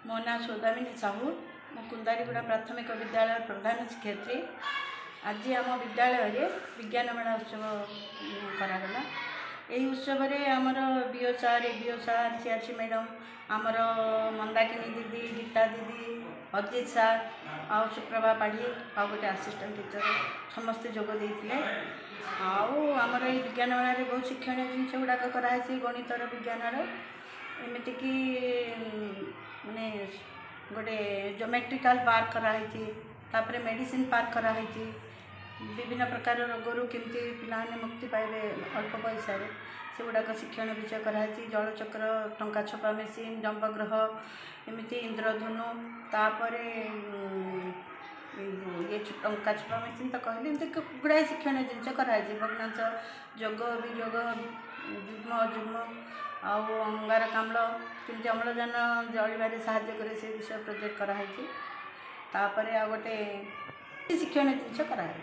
मो ना सौदामिनी साहू मो कुंदारीगुड़ा प्राथमिक विद्यालय प्रधान शिक्षयित्री। आज आम विद्यालय विज्ञान मेला उत्सव करागला। यही उत्सव आमर बीओ सार एबीओ सार सीआरसी मैडम आमर मंदाकिनी दीदी गीता दीदी अजित सार आ सुप्रभा पाढ़ी आ गोटे आसिस्टेंट टीचर समस्ते जोग देते। आमर ये विज्ञान मेला बहुत शिक्षण जिनस गुड़ाक कराई गणितर विज्ञानर एमतीक माने गोटे ज्योमेट्रिकल पार्क कराई तापर मेडिसिन पार्क कराई विभिन्न प्रकार रोगरू केमती पिलाने मुक्ति पाइबे अल्प पैसा से गुड़ाक शिक्षण विषय कराई जलचक्र टंका छपा मेसीन जंबग्रह एमती इंद्रधनु तापर ये टंका छपा मेसीन तो कहले एमती गुड़ाए शिक्षण जिनस कराई भग्नांश जोग विजोग युग्म अजुग्म अंगारकाम्ल केमती अम्लजान जलिबारे साहाय्य करे से विषय प्रोजेक्ट कराई तापर आ गोटे शिक्षण जिनस कराई।